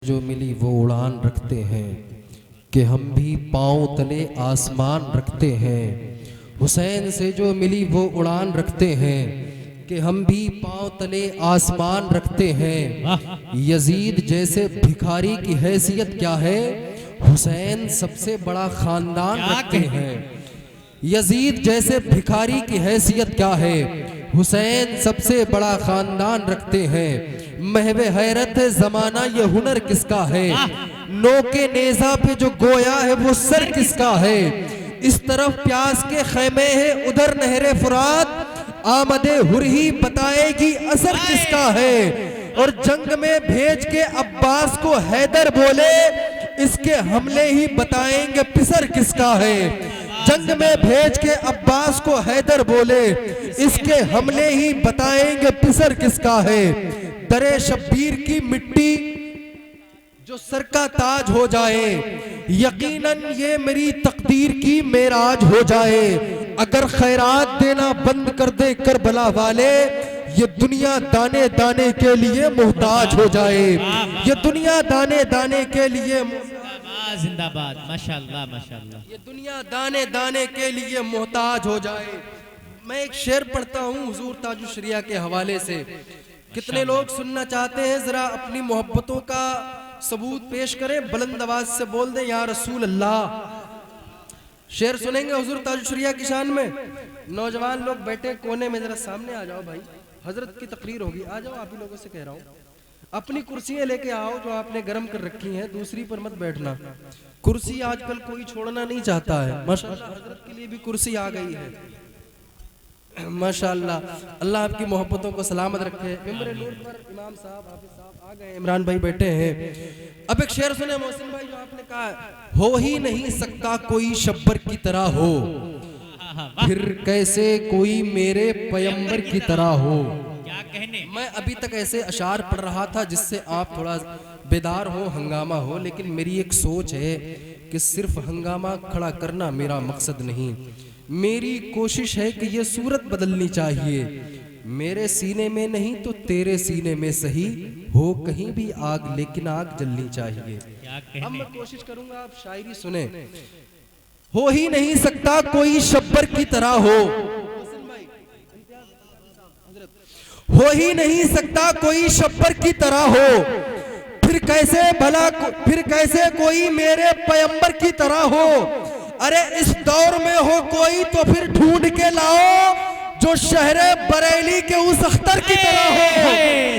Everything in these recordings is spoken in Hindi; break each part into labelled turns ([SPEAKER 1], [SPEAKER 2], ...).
[SPEAKER 1] जो मिली वो उड़ान रखते हैं कि हम भी पाँव तले आसमान रखते हैं। हुसैन से जो मिली वो उड़ान रखते हैं कि हम भी पाँव तले आसमान रखते हैं। यजीद जैसे भिखारी की हैसियत क्या है, हुसैन सबसे बड़ा खानदान रखते हैं। यजीद जैसे भिखारी की हैसियत क्या है, हुसैन सबसे बड़ा खानदान रखते हैं। महवे हैरत है जमाना ये हुनर किसका है, नो के नेजा पे जो गोया है वो सर किसका है। इस तरफ प्यास के खैमे है उधर नहरे फुरात, आमदे हुरही बताएगी असर किसका है। और जंग में भेज के अब्बास को हैदर बोले, इसके हमले ही बताएंगे पिसर किसका है। जंग में भेज के अब्बास को हैदर बोले, इसके हमले ही बताएंगे पिसर किसका है। दरे शब्बीर की मिट्टी जो सर का ताज हो जाए, यकीनन ये मेरी तकदीर की मेराज हो जाए। अगर खैरात देना बंद कर दे करबला वाले, ये दुनिया दाने दाने के लिए मोहताज हो जाए। ये दुनिया दाने दाने के लिए
[SPEAKER 2] जिंदाबाद, माशाअल्लाह माशाअल्लाह।
[SPEAKER 1] ये दुनिया दाने दाने के लिए मोहताज हो जाए। मैं एक शेर पढ़ता हूँ हुजूर ताजुश शरिया के हवाले से। कितने लोग सुनना चाहते हैं, जरा अपनी मोहब्बतों का सबूत पेश करें, बुलंद आवाज से बोल दें या रसूल अल्लाह। शेर सुनेंगे हुजूर ताजुश शरिया की शान में। नौजवान लोग बैठे कोने में, जरा सामने आ जाओ भाई, हजरत की तकरीर होगी, आ जाओ। आप ही लोगों से कह रहा हूँ, अपनी कुर्सियां लेके आओ जो आपने गर्म कर रखी हैं, दूसरी पर मत बैठना। कुर्सी आजकल कोई छोड़ना नहीं चाहता है। माशाअल्लाह हजरत के लिए भी कुर्सी आ गई है, माशाअल्लाह। अल्लाह आपकी मोहब्बतों को सलामत रखे। मिंबर नूर पर इमाम साहब हाफिज साहब आ गए, इमरान भाई बैठे हैं। अब एक शेर सुने मोहसिन भाई, जो आपने कहा, हो ही नहीं सकता कोई शब्बर की तरह हो, फिर कैसे कोई मेरे पैगंबर की तरह हो।
[SPEAKER 2] क्या कहने।
[SPEAKER 1] मैं अभी तक ऐसे अशार पढ़ रहा था जिससे आप थोड़ा बेदार हो, हंगामा हो, लेकिन मेरी एक सोच है कि सिर्फ हंगामा खड़ा करना मेरा मकसद नहीं। मेरी कोशिश है कि ये सूरत बदलनी चाहिए। मेरे सीने में नहीं तो तेरे सीने में सही हो कहीं भी आग, लेकिन आग जलनी चाहिए। अब मैं कोशिश करूंगा आप शायरी सुने। हो ही नहीं सकता कोई शब्बर की तरह हो ही नहीं सकता कोई शब्बर की तरह हो, फिर कैसे कोई मेरे पैगंबर की तरह हो। अरे इस दौर में हो कोई तो फिर ढूंढ के लाओ, जो शहरे बरेली के उस अख्तर की तरह हो।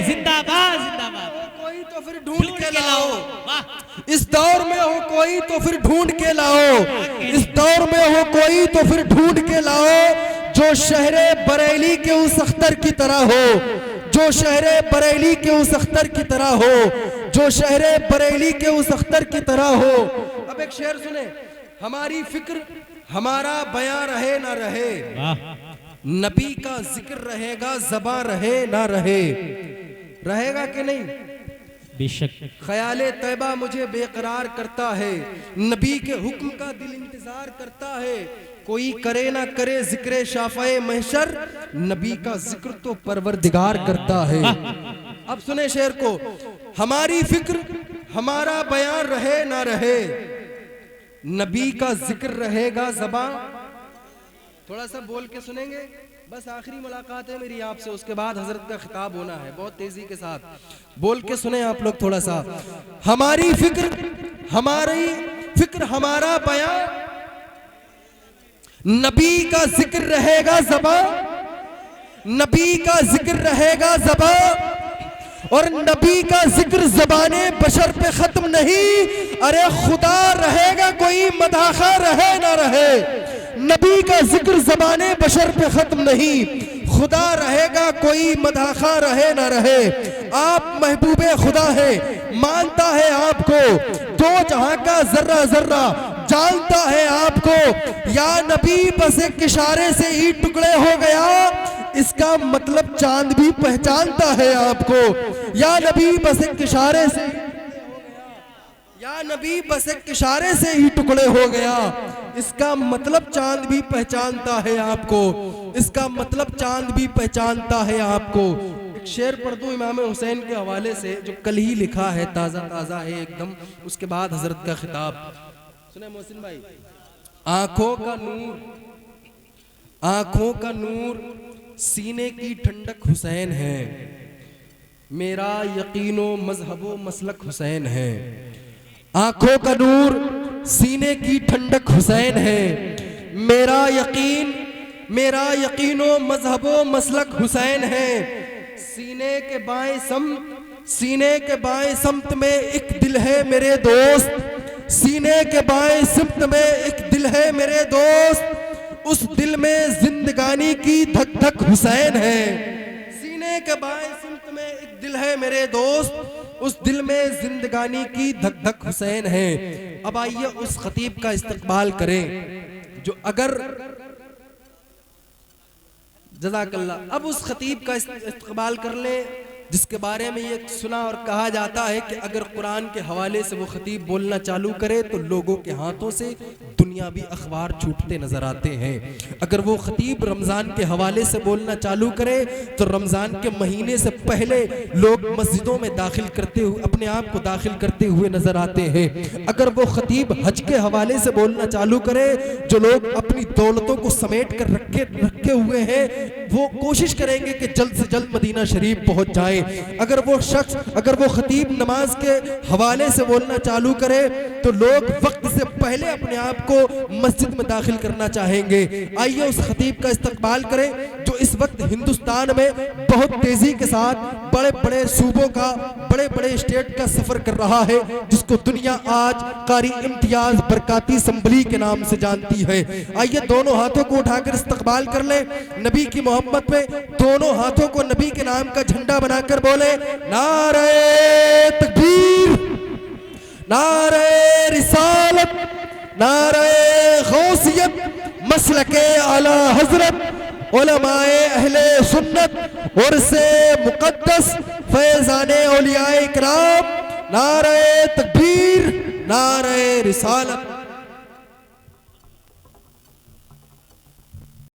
[SPEAKER 2] जिंदाबाद जिंदाबाद।
[SPEAKER 1] कोई तो फिर ढूंढ के लाओ, इस दौर में हो कोई तो फिर ढूंढ के लाओ, इस दौर में हो कोई तो फिर ढूंढ के लाओ, जो शहरे बरेली के उस अख्तर की तरह हो, जो शहरे बरेली के उस अख्तर की तरह हो, जो शहरे बरेली के उस अख्तर की तरह हो। अब एक शेर सुने। हमारी फिक्र हमारा बयां रहे ना रहे, नबी का जिक्र रहेगा ज़बां रहे ना रहे। रहेगा कि नहीं?
[SPEAKER 2] बेशक।
[SPEAKER 1] ख्याले तैबा मुझे बेकरार करता है, नबी के हुक्म का दिल इंतजार करता है। कोई करे ना करे जिक्र शाफ़े महशर, नबी का जिक्र तो परवरदिगार करता है। अब सुने शेर को। हमारी फिक्र हमारा बयान रहे ना रहे, नबी का जिक्र रहेगा ज़बां। थोड़ा सा बोल के सुनेंगे, बस आखिरी मुलाकात है मेरी आपसे, उसके बाद हजरत का खिताब होना है। बहुत तेजी के साथ बोल के सुने आप लोग थोड़ा सा। हमारी फिक्र हमारा बयां, नबी का जिक्र रहेगा ज़बां, नबी का जिक्र रहेगा ज़बां। और नबी का जिक्र ज़बाने बशर पे खत्म नहीं। अरे खुदा रहेगा कोई मदाखा रहे ना रहे, नबी का जिक्र ज़बाने बशर पे खत्म नहीं। खुदा रहेगा कोई मदाखा रहे ना रहे। आप महबूबे खुदा है, मानता है आपको, दो जहां का जर्रा जर्रा जानता है आपको। या नबी बस एक इशारे से ही टुकड़े हो गया, इसका मतलब चांद भी पहचानता है आपको। या नबी बस एक इशारे से, या नबी बस एक इशारे से ही टुकड़े हो गया, इसका मतलब चांद भी पहचानता है आपको, इसका मतलब चांद भी पहचानता है आपको। एक शेर पढ़ दूं इमाम हुसैन के हवाले से, जो कल ही लिखा है, ताज़ा ताज़ा है एकदम। उसके बाद हजरत का खिताब सुने मोहसिन भाई। आंखों का नूर सीने की ठंडक हुसैन है, मेरा यकीनो मजहबो मसलक हुसैन है। आंखों का नूर सीने की ठंडक हुसैन है, मेरा यकीनो मजहबो मसलक हुसैन है। सीने के बाएं समत में एक दिल है मेरे दोस्त, सीने के बाएं समत में एक दिल है मेरे दोस्त, उस दिल में जिंदगानी की धक धक हुसैन है। सीने के बाएं समत में एक दिल है मेरे दोस्त, उस दिल में जिंदगानी की धक धक हुसैन है। अब आइए उस खतीब का इस्तकबाल करें जो अगर जज़ाकल्लाह, अब उस खतीब का इस्तकबाल कर ले जिसके बारे में ये सुना और कहा जाता है कि अगर कुरान के हवाले से वो खतीब बोलना चालू करे तो लोगों के हाथों से दुनियावी अखबार छूटते नजर आते हैं। अगर वो खतीब रमज़ान के हवाले से बोलना चालू करे तो रमज़ान के महीने से पहले लोग मस्जिदों में दाखिल करते हुए अपने आप को दाखिल करते हुए नजर आते हैं। अगर वो खतीब हज के हवाले से बोलना चालू करे, जो लोग अपनी दौलतों को समेट कर रखे हुए हैं, वो कोशिश करेंगे कि जल्द से जल्द मदीना शरीफ पहुंच जाए। अगर वो खतीब नमाज के हवाले से बोलना चालू करे तो लोग वक्त से पहले अपने आप को मस्जिद में दाखिल करना चाहेंगे। आइए उस खतीब का इस्तकबाल करें जो इस वक्त हिंदुस्तान में बहुत तेजी के साथ बड़े बड़े सूबों का, बड़े बड़े स्टेट का सफर कर रहा है, जिसको दुनिया आज कारी इम्तियाज बरकाती असम्बली के नाम से जानती है। आइए दोनों हाथों को उठाकर इस्तकबाल कर ले नबी की मोहब्बत में, दोनों हाथों को नबी के नाम का झंडा बनाकर बोले नारे तकबीर, नारे रिसालत, नारे गौसियत, मसलके आला हजरत उलमाए अहले सुन्नत और से मुकद्दस फैजाने औलियाए इकराम, नारे तकबीर, नारे रिसालत।